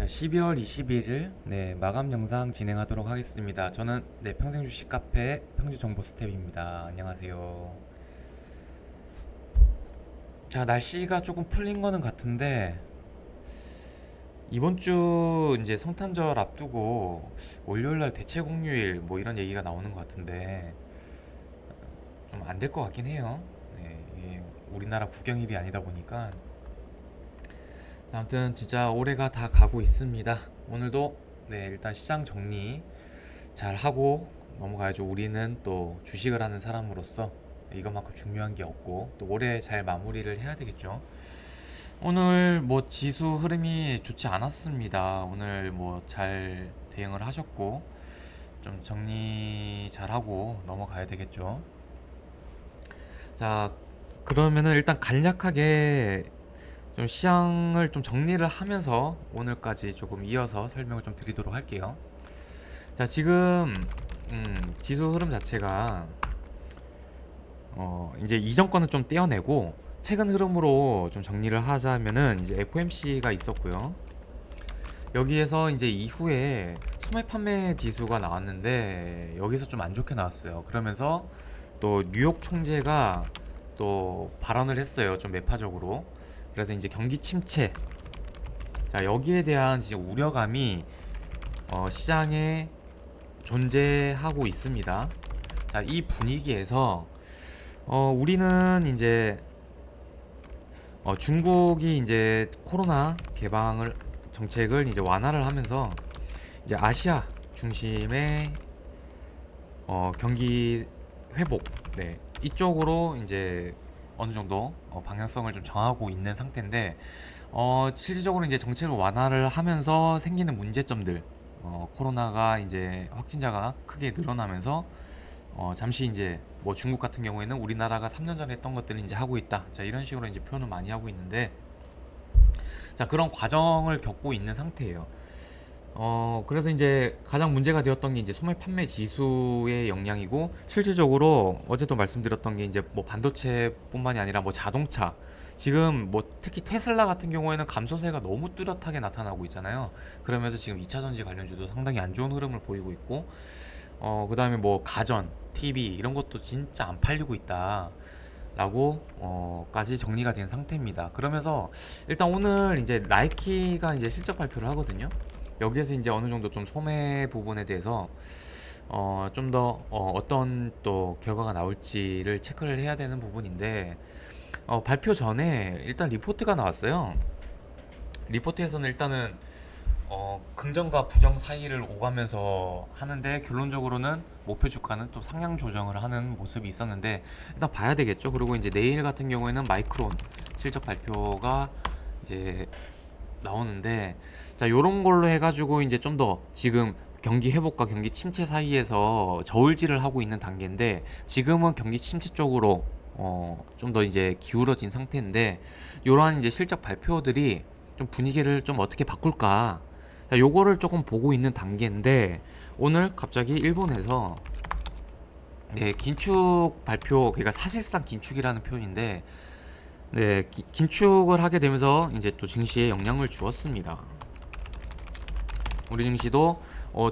자, 12월 21일 마감 영상 진행하도록 하겠습니다. 저는 평생 주식 카페 평주 정보 스텝입니다. 안녕하세요. 자, 날씨가 조금 풀린 거는 같은데 이번 주 이제 성탄절 앞두고 월요일 날 대체 공휴일 뭐 이런 얘기가 나오는 것 같은데 좀 안 될 것 같긴 해요. 이게 우리나라 국경일이 아니다 보니까 아무튼 진짜 올해가 다 가고 있습니다. 오늘도 일단 시장 정리 잘 하고 넘어가야죠. 우리는 또 주식을 하는 사람으로서 이것만큼 중요한 게 없고 또 올해 잘 마무리를 해야 되겠죠. 오늘 뭐 지수 흐름이 좋지 않았습니다. 오늘 뭐 잘 대응을 하셨고 좀 정리 잘 하고 넘어가야 되겠죠. 자, 그러면은 일단 간략하게 좀 시장을 좀 정리를 하면서 오늘까지 조금 이어서 설명을 좀 드리도록 할게요. 자, 지금 지수 흐름 자체가 이제 이전 거는 좀 떼어내고 최근 흐름으로 좀 정리를 하자면은 이제 FOMC가 있었고요. 여기에서 이제 이후에 소매 판매 지수가 나왔는데 여기서 좀 안 좋게 나왔어요. 그러면서 또 뉴욕 총재가 또 발언을 했어요. 좀 매파적으로. 그래서 이제 경기 침체. 자, 여기에 대한 이제 우려감이 시장에 존재하고 있습니다. 자, 이 분위기에서 우리는 이제 중국이 이제 코로나 개방을 정책을 이제 완화를 하면서 이제 아시아 중심의 경기 회복, 이쪽으로 이제 어느 정도 방향성을 좀 정하고 있는 상태인데 실질적으로 이제 정책을 완화를 하면서 생기는 문제점들, 코로나가 이제 확진자가 크게 늘어나면서 잠시 이제 뭐 중국 같은 경우에는 우리나라가 3년 전에 했던 것들을 이제 하고 있다. 자, 이런 식으로 이제 표현을 많이 하고 있는데, 자, 그런 과정을 겪고 있는 상태예요. 그래서 이제 가장 문제가 되었던 게 이제 소매 판매 지수의 영향이고, 실질적으로 어제도 말씀드렸던 게 이제 뭐 반도체뿐만이 아니라 뭐 자동차, 지금 뭐 특히 테슬라 같은 경우에는 감소세가 너무 뚜렷하게 나타나고 있잖아요. 그러면서 지금 2차 전지 관련주도 상당히 안 좋은 흐름을 보이고 있고, 그다음에 뭐 가전, TV 이런 것도 진짜 안 팔리고 있다. 라고 까지 정리가 된 상태입니다. 그러면서 일단 오늘 이제 나이키가 이제 실적 발표를 하거든요. 여기에서 이제 어느 정도 좀 소매 부분에 대해서 좀 더 어떤 또 결과가 나올지를 체크를 해야 되는 부분인데, 발표 전에 일단 리포트가 나왔어요. 리포트에서는 일단은 긍정과 부정 사이를 오가면서 하는데, 결론적으로는 목표 주가는 또 상향 조정을 하는 모습이 있었는데 일단 봐야 되겠죠. 그리고 이제 내일 같은 경우에는 마이크론 실적 발표가 이제 나오는데, 자, 요런 걸로 해가지고 이제 좀 더 지금 경기 회복과 경기 침체 사이에서 저울질을 하고 있는 단계인데, 지금은 경기 침체 쪽으로 좀 더 이제 기울어진 상태인데, 요러한 이제 실적 발표들이 좀 분위기를 좀 어떻게 바꿀까, 자, 요거를 조금 보고 있는 단계인데, 오늘 갑자기 일본에서 긴축 발표, 그러니까 사실상 긴축이라는 표현인데, 긴축을 하게 되면서 이제 또 증시에 영향을 주었습니다. 우리 증시도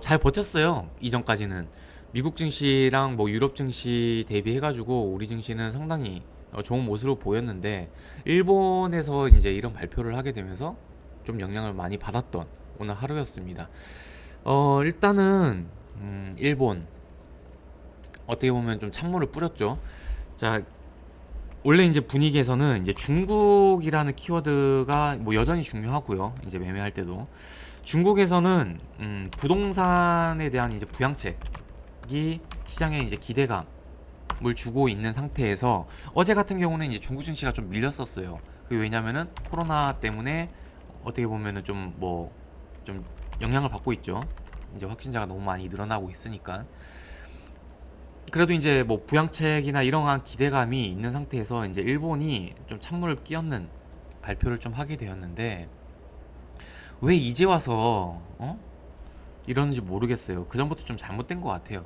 잘 버텼어요. 이전까지는 미국 증시랑 뭐 유럽 증시 대비해가지고 우리 증시는 상당히 좋은 모습을 보였는데, 일본에서 이제 이런 발표를 하게 되면서 좀 영향을 많이 받았던 오늘 하루였습니다. 일단은 일본 어떻게 보면 좀 찬물을 뿌렸죠. 자, 원래 이제 분위기에서는 이제 중국이라는 키워드가 뭐 여전히 중요하고요. 이제 매매할 때도 중국에서는 부동산에 대한 이제 부양책이 시장에 이제 기대감을 주고 있는 상태에서 어제 같은 경우는 이제 중국 증시가 좀 밀렸었어요. 그 왜냐면은 코로나 때문에 어떻게 보면은 좀 뭐 좀 영향을 받고 있죠. 이제 확진자가 너무 많이 늘어나고 있으니까. 그래도 이제 뭐 부양책이나 이러한 기대감이 있는 상태에서 이제 일본이 좀 찬물을 끼얹는 발표를 좀 하게 되었는데, 왜 이제 와서 이러는지 모르겠어요. 그 전부터 좀 잘못된 것 같아요.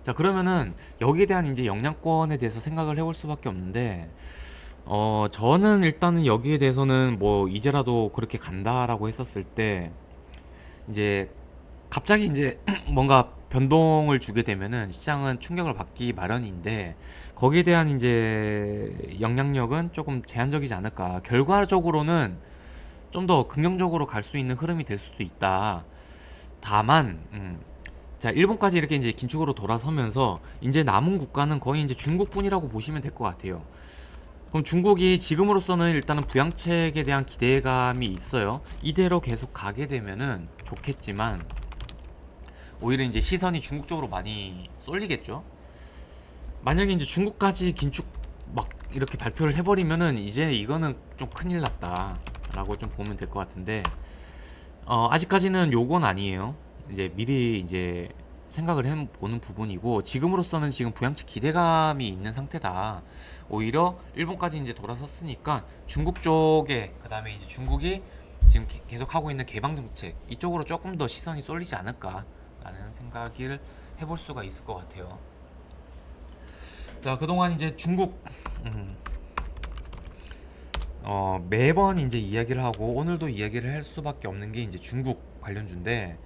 자, 그러면은 여기에 대한 이제 영향권에 대해서 생각을 해볼 수밖에 없는데, 저는 일단은 여기에 대해서는 뭐 이제라도 그렇게 간다라고 했었을 때 이제 갑자기 이제 뭔가 변동을 주게 되면은 시장은 충격을 받기 마련인데 거기에 대한 이제 영향력은 조금 제한적이지 않을까. 결과적으로는 좀 더 긍정적으로 갈 수 있는 흐름이 될 수도 있다. 다만, 자, 일본까지 이렇게 이제 긴축으로 돌아서면서 이제 남은 국가는 거의 이제 중국뿐이라고 보시면 될 것 같아요. 그럼 중국이 지금으로서는 일단은 부양책에 대한 기대감이 있어요. 이대로 계속 가게 되면은 좋겠지만 오히려 이제 시선이 중국 쪽으로 많이 쏠리겠죠. 만약에 이제 중국까지 긴축 막 이렇게 발표를 해버리면은 이제 이거는 좀 큰일 났다라고 좀 보면 될 것 같은데 아직까지는 요건 아니에요. 이제 미리 이제 생각을 해보는 부분이고 지금으로서는 지금 부양책 기대감이 있는 상태다. 오히려 일본까지 이제 돌아섰으니까 중국 쪽에 그다음에 이제 중국이 지금 계속 하고 있는 개방 정책 이쪽으로 조금 더 시선이 쏠리지 않을까라는 생각을 해볼 수가 있을 것 같아요. 자, 그동안 이제 중국 매번 이제 이야기를 하고 오늘도 이야기를 할 수밖에 없는 게 이제 중국 관련주인데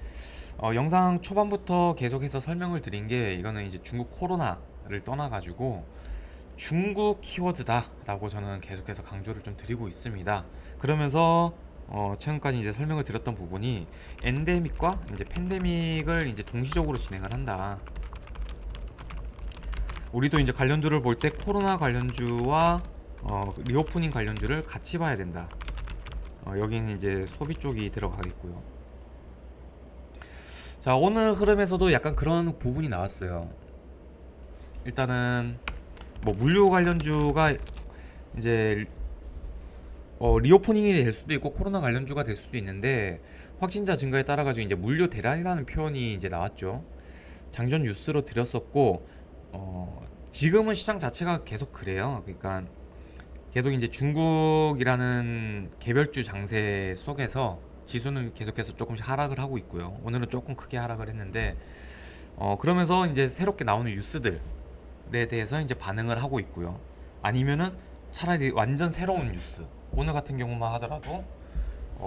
영상 초반부터 계속해서 설명을 드린 게 이거는 이제 중국 코로나를 떠나가지고 중국 키워드다라고 저는 계속해서 강조를 좀 드리고 있습니다. 그러면서 최근까지 이제 설명을 드렸던 부분이 엔데믹과 이제 팬데믹을 이제 동시적으로 진행을 한다. 우리도 이제 관련주를 볼 때 코로나 관련주와 리오프닝 관련주를 같이 봐야 된다. 여기는 이제 소비 쪽이 들어가겠고요. 자, 오늘 흐름에서도 약간 그런 부분이 나왔어요. 일단은 뭐 물류 관련주가 이제 리오프닝이 될 수도 있고 코로나 관련주가 될 수도 있는데 확진자 증가에 따라 가지고 이제 물류 대란이라는 표현이 이제 나왔죠. 장전 뉴스로 드렸었고 지금은 시장 자체가 계속 그래요. 그러니까 계속 이제 중국이라는 개별주 장세 속에서 지수는 계속해서 조금씩 하락을 하고 있고요. 오늘은 조금 크게 하락을 했는데 그러면서 이제 새롭게 나오는 뉴스들에 대해서 이제 반응을 하고 있고요. 아니면은 차라리 완전 새로운 뉴스. 오늘 같은 경우만 하더라도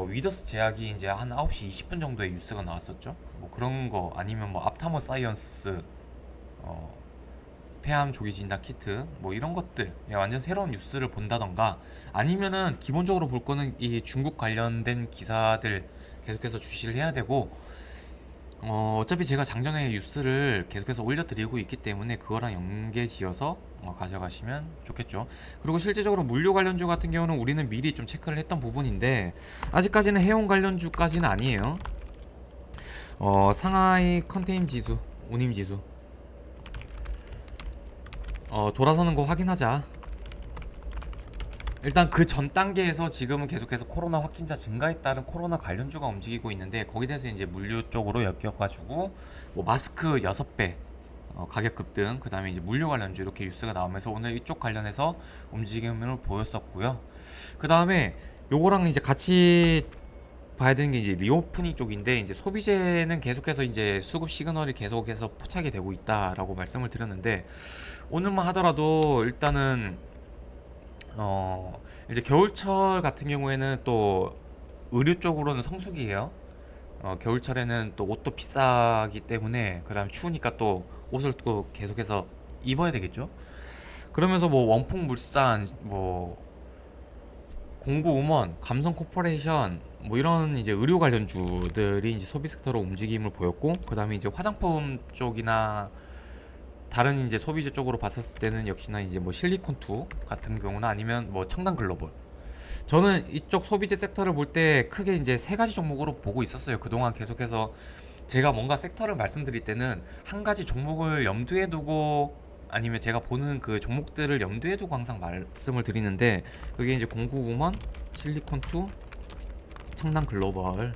위더스 제약이 이제 한 9시 20분 정도에 뉴스가 나왔었죠. 뭐 그런 거 아니면 뭐 앞타머 사이언스 폐암 조기 진단 키트 뭐 이런 것들 완전 새로운 뉴스를 본다던가 아니면은 기본적으로 볼 거는 이 중국 관련된 기사들 계속해서 주시를 해야 되고 어차피 제가 장전에 뉴스를 계속해서 올려드리고 있기 때문에 그거랑 연계지어서 가져가시면 좋겠죠. 그리고 실제적으로 물류 관련주 같은 경우는 우리는 미리 좀 체크를 했던 부분인데 아직까지는 해운 관련주까지는 아니에요. 상하이 컨테인 지수, 운임 지수 돌아서는 거 확인하자. 일단 그 전 단계에서 지금은 계속해서 코로나 확진자 증가에 따른 코로나 관련주가 움직이고 있는데 거기에 대해서 이제 물류 쪽으로 엮여가지고 뭐 마스크 6배 가격 급등 그 다음에 이제 물류 관련주 이렇게 뉴스가 나오면서 오늘 이쪽 관련해서 움직임을 보였었고요. 그 다음에 요거랑 이제 같이 봐야 되는 게 이제 리오프닝 쪽인데 이제 소비재는 계속해서 이제 수급 시그널이 계속해서 포착이 되고 있다라고 말씀을 드렸는데 오늘만 하더라도 일단은 이제 겨울철 같은 경우에는 또 의류 쪽으로는 성수기예요. 겨울철에는 또 옷도 비싸기 때문에 그다음 추우니까 또 옷을 또 계속해서 입어야 되겠죠. 그러면서 뭐 원풍물산, 뭐 공구음원, 감성 코퍼레이션 뭐 이런 이제 의류 관련주들이 이제 소비 섹터로 움직임을 보였고 그다음에 이제 화장품 쪽이나 다른 이제 소비재 쪽으로 봤었을 때는 역시나 이제 뭐 실리콘투 같은 경우나 아니면 뭐 청담 글로벌 저는 이쪽 소비재 섹터를 볼 때 크게 이제 세 가지 종목으로 보고 있었어요. 그동안 계속해서 제가 뭔가 섹터를 말씀드릴 때는 한 가지 종목을 염두에 두고 아니면 제가 보는 그 종목들을 염두에 두고 항상 말씀을 드리는데 그게 이제 공구공원, 실리콘투, 청담 글로벌이거든요.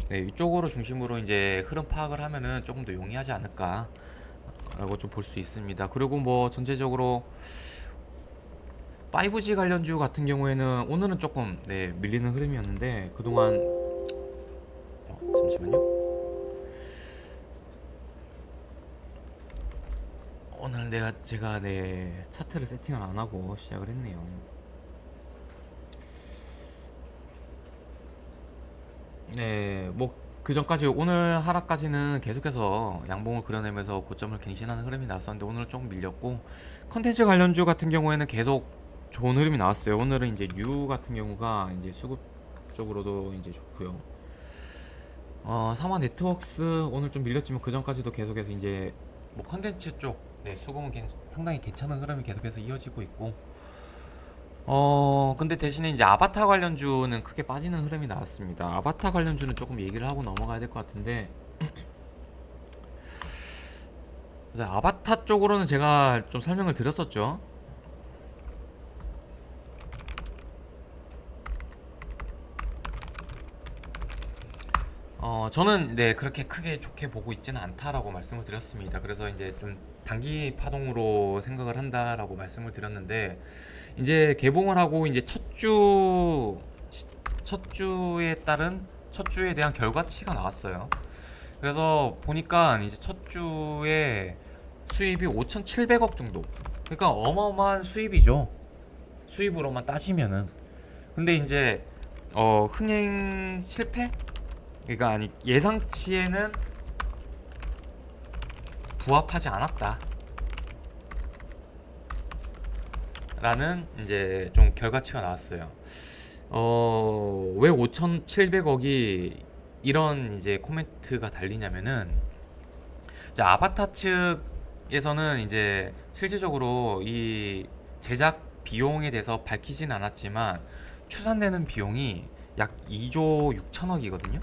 네, 이쪽으로 중심으로 이제 흐름 파악을 하면은 조금 더 용이하지 않을까 라고 좀 볼 수 있습니다. 그리고 뭐 전체적으로 5G 관련주 같은 경우에는 오늘은 조금 밀리는 흐름이었는데 그동안 잠시만요. 오늘 제가 차트를 세팅을 안 하고 시작을 했네요. 네, 뭐 그전까지 오늘 하락까지는 계속해서 양봉을 그려내면서 고점을 갱신하는 흐름이 나왔었는데 오늘은 조금 밀렸고, 컨텐츠 관련주 같은 경우에는 계속 좋은 흐름이 나왔어요. 오늘은 이제 뉴 같은 경우가 이제 수급 쪽으로도 이제 좋고요. 삼화 네트워크스 오늘 좀 밀렸지만 그전까지도 계속해서 이제 뭐 컨텐츠 쪽, 네, 수급은 상당히 괜찮은 흐름이 계속해서 이어지고 있고, 근데 대신에 이제 아바타 관련주는 크게 빠지는 흐름이 나왔습니다. 아바타 관련주는 조금 얘기를 하고 넘어가야 될 것 같은데, 아바타 쪽으로는 제가 좀 설명을 드렸었죠. 저는 네, 그렇게 크게 좋게 보고 있지는 않다라고 말씀을 드렸습니다. 그래서 이제 좀 단기 파동으로 생각을 한다라고 말씀을 드렸는데, 이제 개봉을 하고 이제 첫 주에 따른 첫 주에 대한 결과치가 나왔어요. 그래서 보니까 이제 첫 주에 수입이 5,700억 정도. 그러니까 어마어마한 수입이죠. 수입으로만 따지면은. 근데 이제 흥행 실패? 그러니까 아니 예상치에는 부합하지 않았다. 라는 이제 좀 결과치가 나왔어요. 왜 5,700억이 이런 이제 코멘트가 달리냐면은, 자, 아바타 측에서는 이제 실질적으로 이 제작 비용에 대해서 밝히진 않았지만 추산되는 비용이 약 2조 6천억이거든요.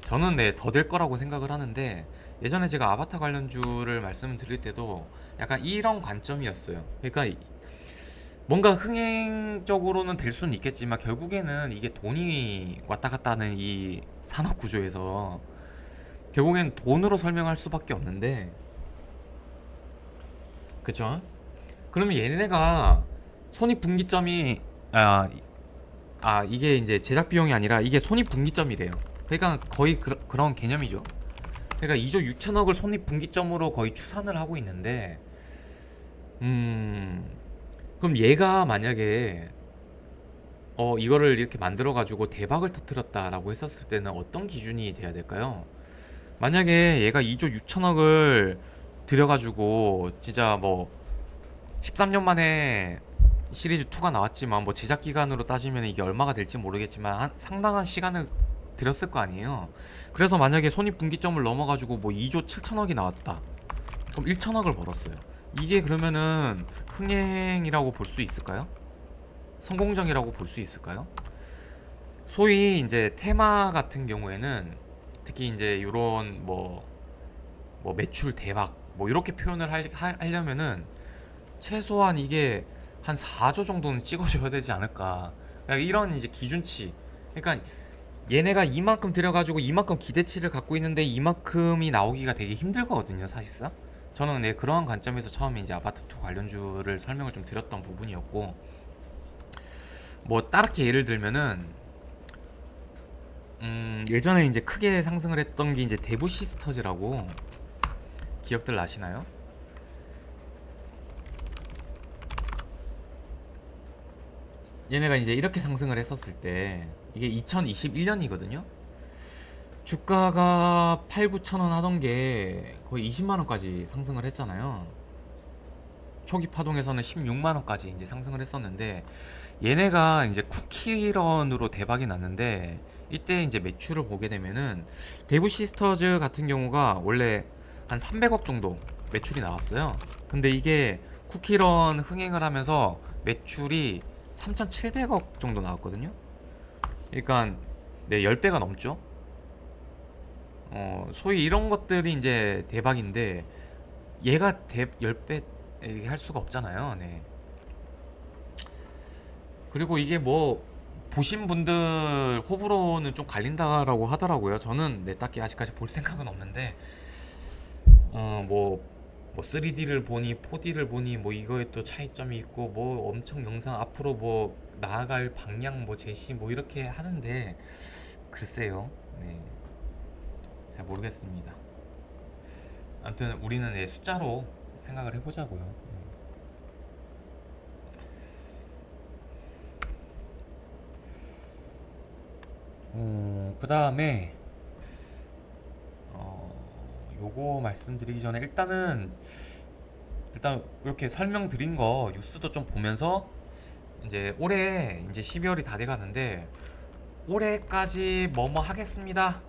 저는 네, 더 될 거라고 생각을 하는데, 예전에 제가 아바타 관련주를 말씀을 드릴 때도 약간 이런 관점이었어요. 그러니까 뭔가 흥행적으로는 될 수는 있겠지만 결국에는 이게 돈이 왔다 갔다 하는 이 산업 구조에서 결국엔 돈으로 설명할 수밖에 없는데, 그죠? 그러면 얘네가 손익분기점이 이게 이제 제작 비용이 아니라 이게 손익분기점이래요. 그러니까 거의 그런 개념이죠. 그러니까 2조 6천억을 손익분기점으로 거의 추산을 하고 있는데, 음, 그럼 얘가 만약에 이거를 이렇게 만들어 가지고 대박을 터뜨렸다라고 했었을 때는 어떤 기준이 돼야 될까요? 만약에 얘가 2조 6천억을 들여가지고 진짜 뭐 13년 만에 시리즈 2가 나왔지만 뭐 제작 기간으로 따지면 이게 얼마가 될지 모르겠지만 상당한 시간을 들였을 거 아니에요. 그래서 만약에 손익분기점을 넘어가지고 뭐 2조 7천억이 나왔다. 그럼 1천억을 벌었어요. 이게 그러면은 흥행이라고 볼 수 있을까요? 성공적이라고 볼 수 있을까요? 소위 이제 테마 같은 경우에는 특히 이제 요런 뭐 매출 대박 뭐 이렇게 표현을 하려면은 최소한 이게 한 4조 정도는 찍어줘야 되지 않을까. 그러니까 이런 이제 기준치. 그러니까 얘네가 이만큼 들여가지고 이만큼 기대치를 갖고 있는데 이만큼이 나오기가 되게 힘들 거거든요, 사실상. 저는 네, 그러한 관점에서 처음에 이제 아파트2 관련주를 설명을 좀 드렸던 부분이었고, 뭐 따르게 예를 들면은 예전에 이제 크게 상승을 했던 게 이제 대부 시스터즈라고, 기억들 나시나요? 얘네가 이제 이렇게 상승을 했었을 때 이게 2021년이거든요. 주가가 8, 9천 원 하던 게 거의 20만 원까지 상승을 했잖아요. 초기 파동에서는 16만 원까지 이제 상승을 했었는데, 얘네가 이제 쿠키런으로 대박이 났는데, 이때 이제 매출을 보게 되면은 대부 시스터즈 같은 경우가 원래 한 300억 정도 매출이 나왔어요. 근데 이게 쿠키런 흥행을 하면서 매출이 3,700억 정도 나왔거든요. 그러니까 네, 10배가 넘죠. 소위 이런 것들이 이제 대박인데 얘가 10배 할 수가 없잖아요. 네. 그리고 이게 뭐 보신 분들 호불호는 좀 갈린다라고 하더라고요. 저는 네, 딱히 아직까지 볼 생각은 없는데, 뭐 3D를 보니 4D를 보니 뭐 이거에 또 차이점이 있고 뭐 엄청 영상 앞으로 뭐 나아갈 방향 뭐 제시 뭐 이렇게 하는데, 글쎄요. 네. 잘 모르겠습니다. 아무튼 우리는 네, 숫자로 생각을 해보자고요. 그 다음에 요거 말씀드리기 전에 일단 이렇게 설명드린 거 뉴스도 좀 보면서 이제 올해 이제 12월이 다 돼가는데 올해까지 뭐뭐 하겠습니다.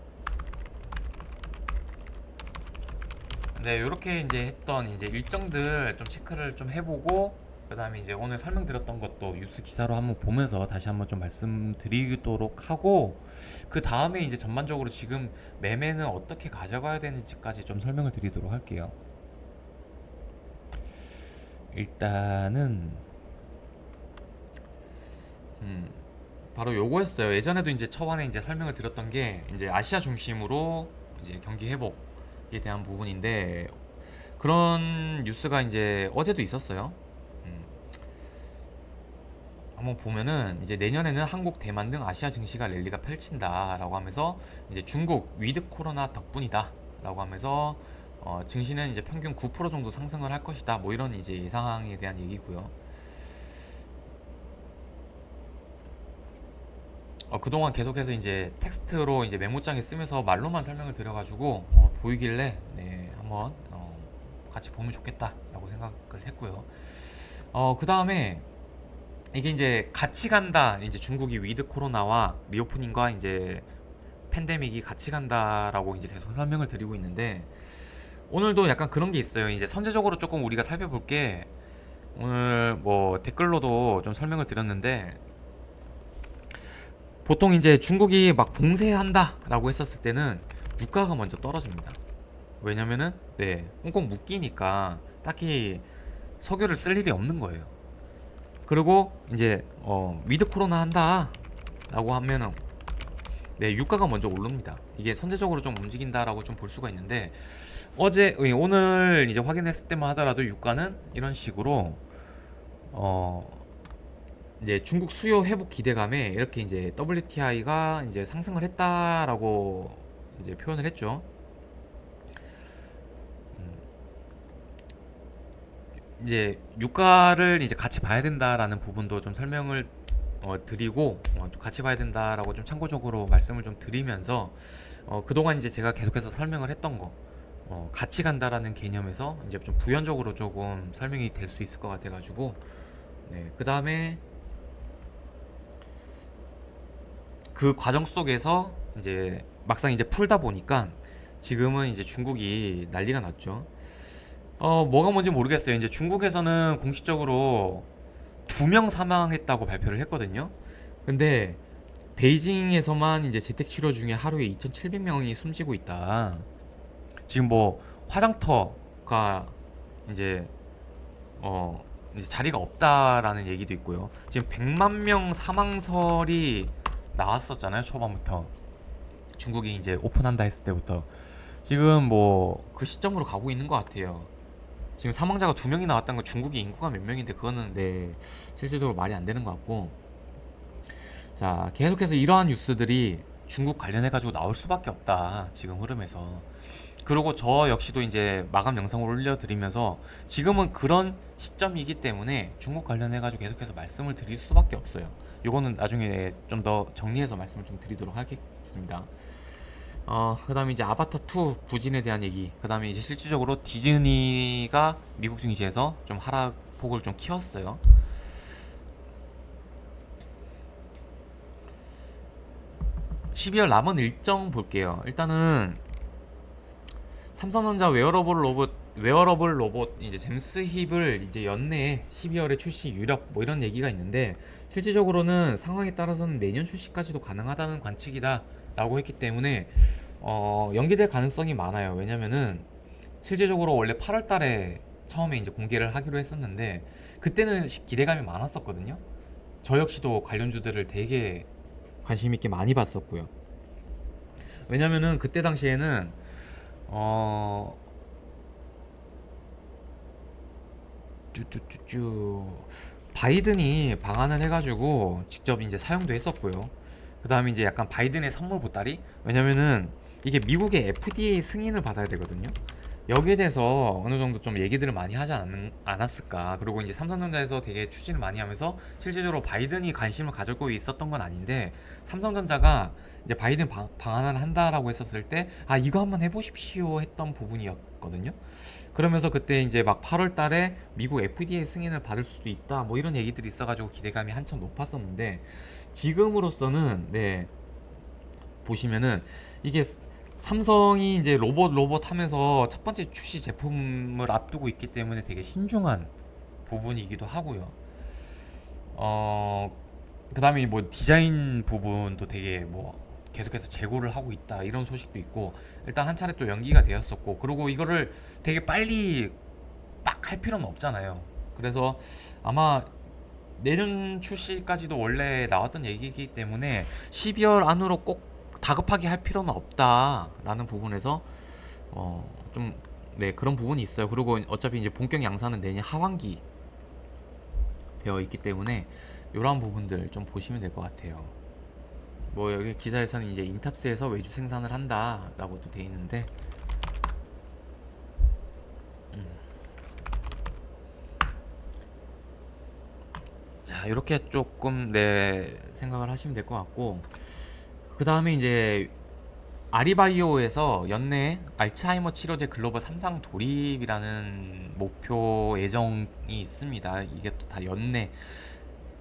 네, 이렇게 이제 했던 이제 일정들 좀 체크를 좀 해보고 그 다음에 이제 오늘 설명드렸던 것도 뉴스 기사로 한번 보면서 다시 한번 좀 말씀드리도록 하고 그 다음에 이제 전반적으로 지금 매매는 어떻게 가져가야 되는지까지 좀 설명을 드리도록 할게요. 일단은 바로 요거였어요. 예전에도 이제 초반에 이제 설명을 드렸던 게 이제 아시아 중심으로 이제 경기 회복에 대한 부분인데 그런 뉴스가 이제 어제도 있었어요. 음, 한번 보면은 이제 내년에는 한국, 대만 등 아시아 증시가 랠리가 펼친다라고 하면서 이제 중국 위드 코로나 덕분이다라고 하면서 증시는 이제 평균 9% 정도 상승을 할 것이다. 뭐 이런 이제 예상에 대한 얘기고요. 그동안 계속해서 이제 텍스트로 이제 메모장에 쓰면서 말로만 설명을 드려가지고 보이길래 네, 한번 같이 보면 좋겠다라고 생각을 했고요. 그 다음에 이게 이제 같이 간다. 이제 중국이 위드 코로나와 리오프닝과 이제 팬데믹이 같이 간다라고 이제 계속 설명을 드리고 있는데 오늘도 약간 그런 게 있어요. 이제 선제적으로 조금 우리가 살펴볼 게 오늘 뭐 댓글로도 좀 설명을 드렸는데 보통 이제 중국이 막 봉쇄한다라고 했었을 때는 유가가 먼저 떨어집니다. 왜냐면은 네, 꽁꽁 묶이니까 딱히 석유를 쓸 일이 없는 거예요. 그리고 이제 위드 코로나 한다라고 하면은 네, 유가가 먼저 오릅니다. 이게 선제적으로 좀 움직인다라고 좀 볼 수가 있는데 오늘 이제 확인했을 때만 하더라도 유가는 이런 식으로 이제 중국 수요 회복 기대감에 이렇게 이제 WTI가 이제 상승을 했다라고 이제 표현을 했죠. 이제 유가를 이제 같이 봐야 된다라는 부분도 좀 설명을 드리고 같이 봐야 된다라고 좀 참고적으로 말씀을 좀 드리면서 그동안 이제 제가 계속해서 설명을 했던 거 같이 간다라는 개념에서 이제 좀 부연적으로 조금 설명이 될 수 있을 것 같아가지고 네, 그 다음에 그 과정 속에서 이제 막상 이제 풀다 보니까 지금은 이제 중국이 난리가 났죠. 뭐가 뭔지 모르겠어요. 이제 중국에서는 공식적으로 2명 사망했다고 발표를 했거든요. 근데 베이징에서만 이제 재택 치료 중에 하루에 2,700명이 숨지고 있다. 지금 뭐 화장터가 이제 이제 자리가 없다라는 얘기도 있고요. 지금 100만 명 사망설이 나왔었잖아요, 초반부터. 중국이 이제 오픈한다 했을 때부터. 지금 뭐 그 시점으로 가고 있는 것 같아요. 지금 사망자가 2명이 나왔다는 건 중국이 인구가 몇 명인데 그거는 네, 실질적으로 말이 안 되는 것 같고. 자, 계속해서 이러한 뉴스들이 중국 관련해 가지고 나올 수밖에 없다. 지금 흐름에서. 그리고 저 역시도 이제 마감 영상을 올려드리면서 지금은 그런 시점이기 때문에 중국 관련해 가지고 계속해서 말씀을 드릴 수밖에 없어요. 요거는 나중에 좀 더 정리해서 말씀을 좀 드리도록 하겠습니다. 그 다음에 이제 아바타 2 부진에 대한 얘기. 그 다음에 이제 실질적으로 디즈니가 미국 증시에서 좀 하락폭을 좀 키웠어요. 12월 남은 일정 볼게요. 일단은 삼성전자 웨어러블 로봇 이제 잼스 힙을 이제 연내에 12월에 출시 유력 뭐 이런 얘기가 있는데 실질적으로는 상황에 따라서는 내년 출시까지도 가능하다는 관측이다라고 했기 때문에 연기될 가능성이 많아요. 왜냐면은 실질적으로 원래 8월 달에 처음에 이제 공개를 하기로 했었는데 그때는 기대감이 많았었거든요. 저 역시도 관련주들을 되게 관심 있게 많이 봤었고요. 왜냐면은 그때 당시에는 어 쭈쭈쭈쭈 바이든이 방한을 해가지고 직접 이제 사용도 했었고요. 그 다음에 이제 약간 바이든의 선물 보따리. 왜냐면은 이게 미국의 FDA 승인을 받아야 되거든요. 여기에 대해서 어느 정도 좀 얘기들을 많이 하지 않았을까. 그리고 이제 삼성전자에서 되게 추진을 많이 하면서 실질적으로 바이든이 관심을 가지고 있었던 건 아닌데, 삼성전자가 이제 바이든 방한을 한다라고 했었을 때, 아, 이거 한번 해보십시오 했던 부분이었거든요. 그러면서 그때 이제 막 8월 달에 미국 FDA 승인을 받을 수도 있다, 뭐 이런 얘기들이 있어가지고 기대감이 한참 높았었는데, 지금으로서는, 네, 보시면은 이게 삼성이 이제 로봇 하면서 첫 번째 출시 제품을 앞두고 있기 때문에 되게 신중한 부분이기도 하고요. 어, 그 다음에 뭐 디자인 부분도 되게 뭐 계속해서 재고를 하고 있다 이런 소식도 있고, 일단 한 차례 또 연기가 되었었고, 그리고 이거를 되게 빨리 빡 할 필요는 없잖아요. 그래서 아마 내년 출시까지도 원래 나왔던 얘기이기 때문에 12월 안으로 꼭 다급하게 할 필요는 없다라는 부분에서 좀, 네, 그런 부분이 있어요. 그리고 어차피 이제 본격 양산은 내년 하반기 되어 있기 때문에 이런 부분들 좀 보시면 될 것 같아요. 뭐 여기 기사에서는 이제 인탑스에서 외주 생산을 한다라고도 돼 있는데, 자, 이렇게 조금 네, 생각을 하시면 될 것 같고, 그 다음에 이제 아리바이오에서 연내 알츠하이머 치료제 글로벌 3상 돌입이라는 목표 예정이 있습니다. 이게 또 다 연내.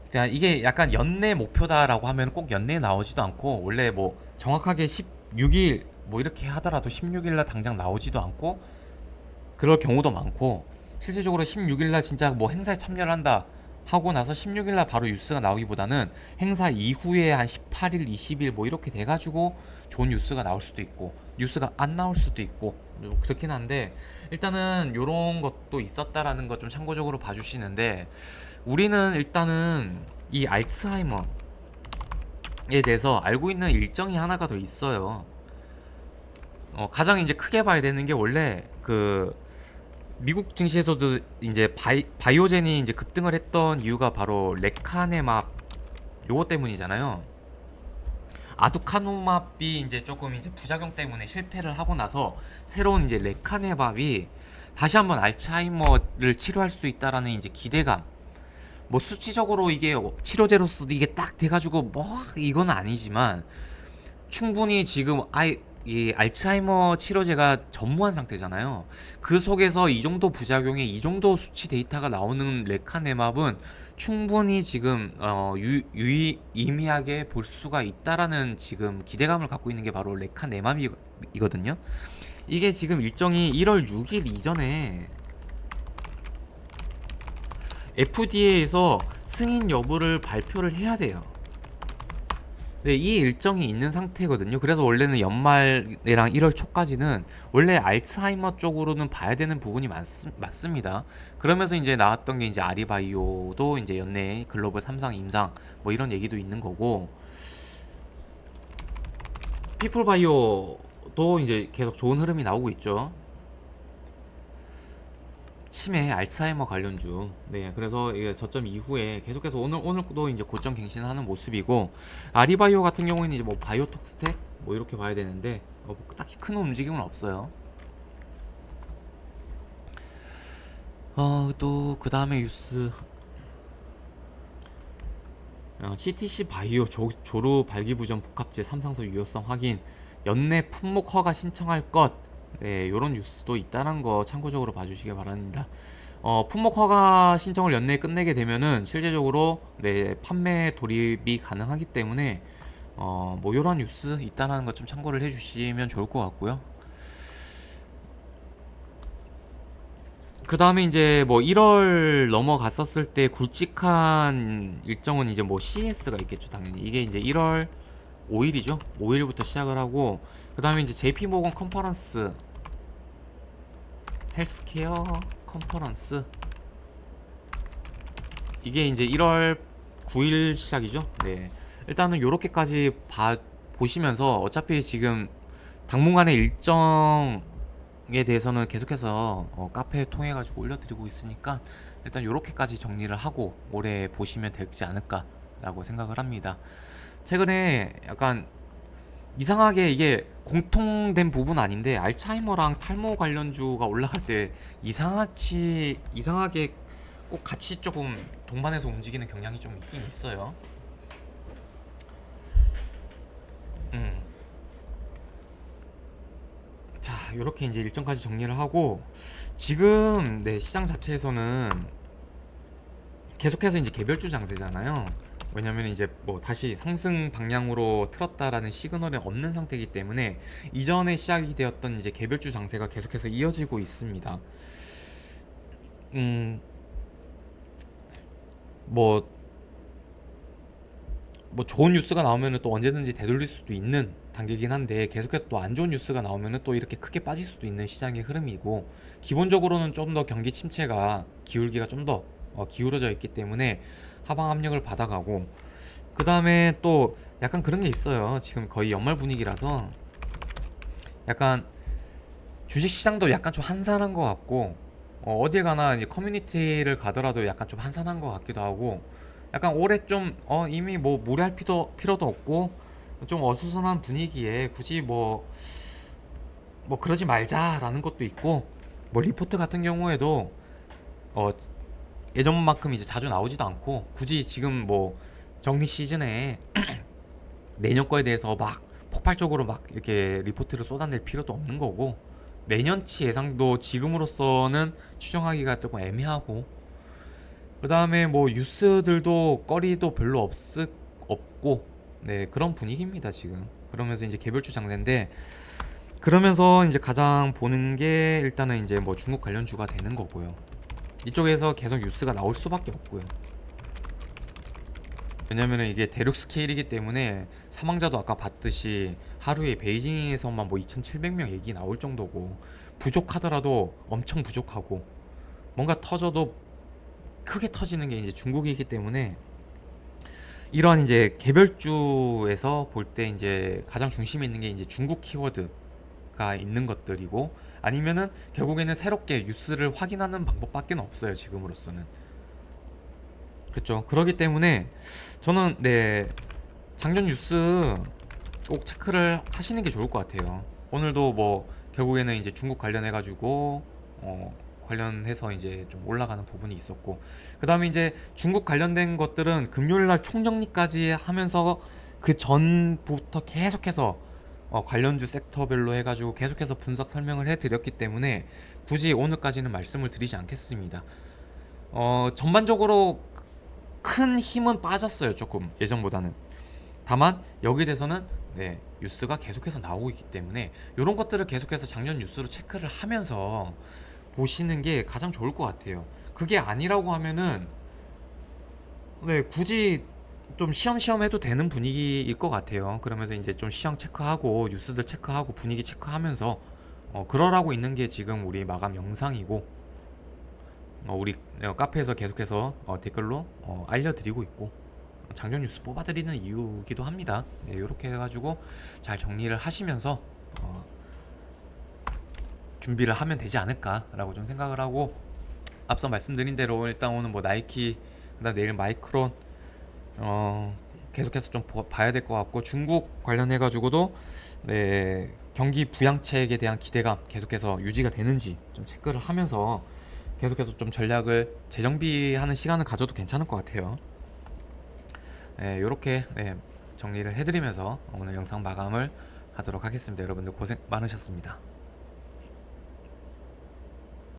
자, 이게 약간 연내 목표다라고 하면 꼭 연내에 나오지도 않고, 원래 뭐 정확하게 16일 뭐 이렇게 하더라도 16일 날 당장 나오지도 않고, 그럴 경우도 많고, 실질적으로 16일 날 진짜 뭐 행사에 참여를 한다 하고 나서 16일 날 바로 뉴스가 나오기보다는 행사 이후에 한 18일, 20일 뭐 이렇게 돼가지고 좋은 뉴스가 나올 수도 있고, 뉴스가 안 나올 수도 있고, 뭐 그렇긴 한데, 일단은 요런 것도 있었다라는 거 좀 참고적으로 봐주시는데, 우리는 일단은 이 알츠하이머에 대해서 알고 있는 일정이 하나가 더 있어요. 가장 이제 크게 봐야 되는 게, 원래 그 미국 증시에서도 이제 바이오젠이 이제 급등을 했던 이유가 바로 레카네맙 요거 때문이잖아요. 아두카누맙이 이제 조금 이제 부작용 때문에 실패를 하고 나서 새로운 이제 레카네밥이 다시 한번 알츠하이머를 치료할 수 있다라는 이제 기대감. 뭐 수치적으로 이게 치료제로서도 이게 딱 돼가지고 뭐 이건 아니지만, 충분히 지금 이 알츠하이머 치료제가 전무한 상태잖아요. 그 속에서 이 정도 부작용에 이 정도 수치 데이터가 나오는 레카네맙은 충분히 지금 유의미하게 볼 수가 있다라는 지금 기대감을 갖고 있는 게 바로 레카네맙이거든요. 이게 지금 일정이 1월 6일 이전에 FDA에서 승인 여부를 발표를 해야 돼요. 네, 이 일정이 있는 상태거든요. 그래서 원래는 연말이랑 1월 초까지는 원래 알츠하이머 쪽으로는 봐야 되는 부분이 맞습니다. 그러면서 이제 나왔던 게 이제 아리바이오도 이제 연내 글로벌 3상 임상 뭐 이런 얘기도 있는 거고, 피플바이오도 이제 계속 좋은 흐름이 나오고 있죠. 치매, 알츠하이머 관련주. 네, 그래서 이게 저점 이후에 계속해서 오늘도 이제 고점 갱신하는 모습이고, 아리바이오 같은 경우에는 이제 뭐 바이오톡스텍 뭐 이렇게 봐야 되는데, 뭐 딱히 큰 움직임은 없어요. 또 그 다음에 뉴스, CTC 바이오 조루 발기부전 복합제 삼상서 유효성 확인, 연내 품목 허가 신청할 것. 네, 요런 뉴스도 있다는 거 참고적으로 봐주시기 바랍니다. 품목 허가 신청을 연내에 끝내게 되면은 실제적으로 네, 판매 돌입이 가능하기 때문에 뭐 요런 뉴스 있다는 거 좀 참고를 해주시면 좋을 것 같고요. 그 다음에 이제 뭐 1월 넘어갔었을 때 굵직한 일정은 이제 뭐 CES가 있겠죠, 당연히. 이게 이제 1월 5일이죠. 5일부터 시작을 하고, 그 다음에 이제 JP 모건 컨퍼런스, 헬스케어 컨퍼런스, 이게 이제 1월 9일 시작이죠. 네. 일단은 요렇게까지 보시면서, 어차피 지금 당분간의 일정에 대해서는 계속해서 카페 통해 가지고 올려드리고 있으니까, 일단 요렇게까지 정리를 하고 올해 보시면 되지 않을까라고 생각을 합니다. 최근에 약간 이상하게 이게 공통된 부분 아닌데 알츠하이머랑 탈모 관련주가 올라갈 때 이상하게 꼭 같이 조금 동반해서 움직이는 경향이 좀 있긴 있어요. 음. 자, 이렇게 이제 일정까지 정리를 하고 지금 네, 시장 자체에서는 계속해서 이제 개별주 장세잖아요. 왜냐면 이제 뭐 다시 상승 방향으로 틀었다라는 시그널이 없는 상태이기 때문에 이전에 시작이 되었던 이제 개별주 장세가 계속해서 이어지고 있습니다. 음, 뭐, 뭐 좋은 뉴스가 나오면은 또 언제든지 되돌릴 수도 있는 단계이긴 한데 계속해서 또 안 좋은 뉴스가 나오면은 또 이렇게 크게 빠질 수도 있는 시장의 흐름이고 기본적으로는 좀 더 경기 침체가 기울기가 좀 더 기울어져 있기 때문에 하방 압력을 받아가고 그 다음에 또 약간 그런 게 있어요. 지금 거의 연말 분위기라서 약간 주식 시장도 약간 좀 한산한 것 같고 어딜 가나 이제 커뮤니티를 가더라도 약간 좀 한산한 것 같기도 하고 약간 올해 좀 이미 뭐 무리할 필요도 없고 좀 어수선한 분위기에 굳이 뭐 그러지 말자라는 것도 있고 뭐 리포트 같은 경우에도 어 예전만큼 이제 자주 나오지도 않고 굳이 지금 뭐 정리 시즌에 내년 거에 대해서 막 폭발적으로 막 이렇게 리포트를 쏟아낼 필요도 없는 거고 내년치 예상도 지금으로서는 추정하기가 조금 애매하고 그 다음에 뭐 뉴스들도 거리도 별로 없고 네 그런 분위기입니다 지금. 그러면서 이제 개별주 장세인데 그러면서 이제 가장 보는 게 일단은 이제 뭐 중국 관련주가 되는 거고요. 이쪽에서 계속 뉴스가 나올 수밖에 없고요. 왜냐면은 이게 대륙 스케일이기 때문에 사망자도 아까 봤듯이 하루에 베이징에서만 뭐 2,700명 얘기 나올 정도고 부족하더라도 엄청 부족하고 뭔가 터져도 크게 터지는 게 이제 중국이기 때문에 이러한 이제 개별주에서 볼 때 이제 가장 중심에 있는 게 이제 중국 키워드가 있는 것들이고 아니면은 결국에는 새롭게 뉴스를 확인하는 방법밖에 없어요 지금으로서는. 그렇죠. 그렇기 때문에 저는 네 장전 뉴스 꼭 체크를 하시는 게 좋을 것 같아요. 오늘도 뭐 결국에는 이제 중국 관련해 가지고 관련해서 이제 좀 올라가는 부분이 있었고 그 다음에 이제 중국 관련된 것들은 금요일날 총정리까지 하면서 그 전부터 계속해서 관련주 섹터별로 해가지고 계속해서 분석 설명을 해드렸기 때문에 굳이 오늘까지는 말씀을 드리지 않겠습니다. 전반적으로 큰 힘은 빠졌어요 조금 예전보다는. 다만 여기에 대해서는 네, 뉴스가 계속해서 나오고 있기 때문에 이런 것들을 계속해서 작년 뉴스로 체크를 하면서 보시는 게 가장 좋을 것 같아요. 그게 아니라고 하면은 네, 굳이 좀 시험시험 해도 되는 분위기일 것 같아요. 그러면서 이제 좀 시장 체크하고 뉴스들 체크하고 분위기 체크하면서 그러라고 있는 게 지금 우리 마감 영상이고 우리 카페에서 계속해서 댓글로 알려드리고 있고 장전 뉴스 뽑아드리는 이유기도 합니다. 네, 이렇게 해가지고 잘 정리를 하시면서 준비를 하면 되지 않을까라고 좀 생각을 하고 앞서 말씀드린 대로 일단 오늘 뭐 나이키 그다음 내일 마이크론 계속해서 좀 봐야 될 것 같고 중국 관련해 가지고도 네, 경기 부양책에 대한 기대감 계속해서 유지가 되는지 좀 체크를 하면서 계속해서 좀 전략을 재정비하는 시간을 가져도 괜찮을 것 같아요. 네, 이렇게 네, 정리를 해드리면서 오늘 영상 마감을 하도록 하겠습니다. 여러분들 고생 많으셨습니다.